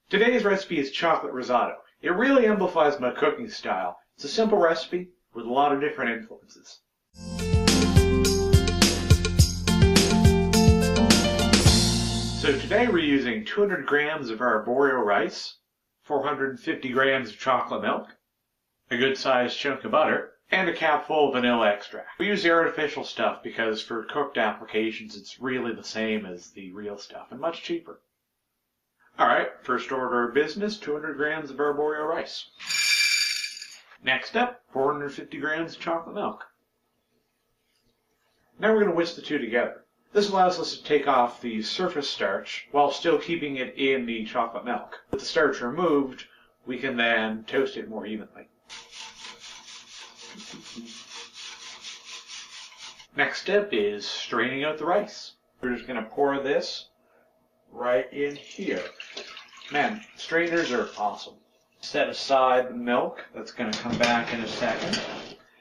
Today's recipe is chocolate risotto. It really amplifies my cooking style. It's a simple recipe with a lot of different influences. So today we're using 200 grams of arborio rice, 450 grams of chocolate milk, a good sized chunk of butter, and a capful of vanilla extract. We use the artificial stuff because for cooked applications it's really the same as the real stuff and much cheaper. Alright, first order of business, 200 grams of arborio rice. Next up, 450 grams of chocolate milk. Now we're going to whisk the two together. This allows us to take off the surface starch while still keeping it in the chocolate milk. With the starch removed, we can then toast it more evenly. Next step is straining out the rice. We're just going to pour this right in here. Man, strainers are awesome. Set aside the milk. That's going to come back in a second.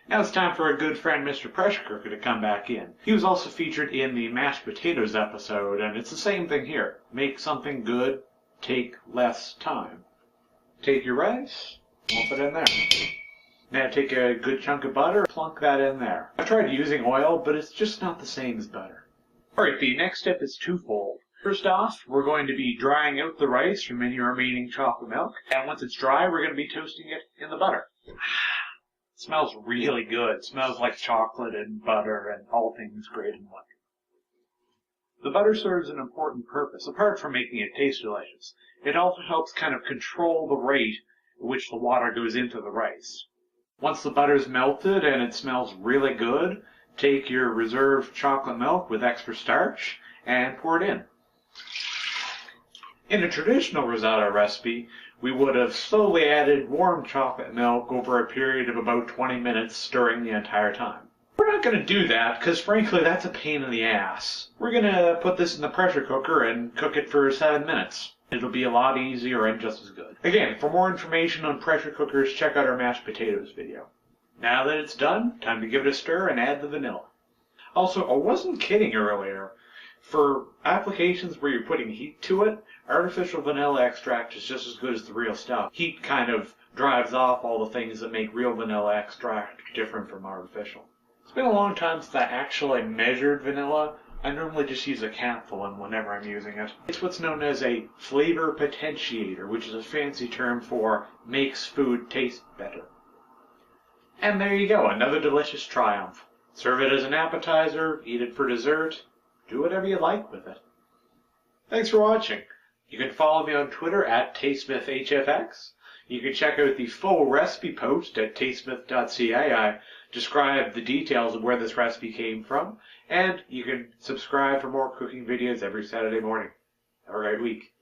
Now it's time for our good friend Mr. Pressure Cooker to come back in. He was also featured in the mashed potatoes episode, and it's the same thing here. Make something good, take less time. Take your rice, lump it in there. Now take a good chunk of butter, plunk that in there. I tried using oil, but it's just not the same as butter. Alright, the next step is twofold. First off, we're going to be drying out the rice from any remaining chocolate milk, and once it's dry, we're going to be toasting it in the butter. It smells really good. It smells like chocolate and butter and all things great in one. The butter serves an important purpose, apart from making it taste delicious. It also helps kind of control the rate at which the water goes into the rice. Once the butter's melted and it smells really good, take your reserved chocolate milk with extra starch and pour it in. In a traditional risotto recipe, we would have slowly added warm chocolate milk over a period of about 20 minutes, stirring the entire time. We're not going to do that because frankly that's a pain in the ass. We're going to put this in the pressure cooker and cook it for 7 minutes. It'll be a lot easier and just as good. Again, for more information on pressure cookers, check out our mashed potatoes video. Now that it's done, time to give it a stir and add the vanilla. Also, I wasn't kidding earlier. For applications where you're putting heat to it, artificial vanilla extract is just as good as the real stuff. Heat kind of drives off all the things that make real vanilla extract different from artificial. It's been a long time since I actually measured vanilla. I normally just use a capful whenever I'm using it. It's what's known as a flavor potentiator, which is a fancy term for makes food taste better. And there you go, another delicious triumph. Serve it as an appetizer, eat it for dessert, do whatever you like with it. Thanks for watching. You can follow me on Twitter at TasteSmithHFX. You can check out the full recipe post at tastesmith.ca. I describe the details of where this recipe came from. And you can subscribe for more cooking videos every Saturday morning. Have a great week.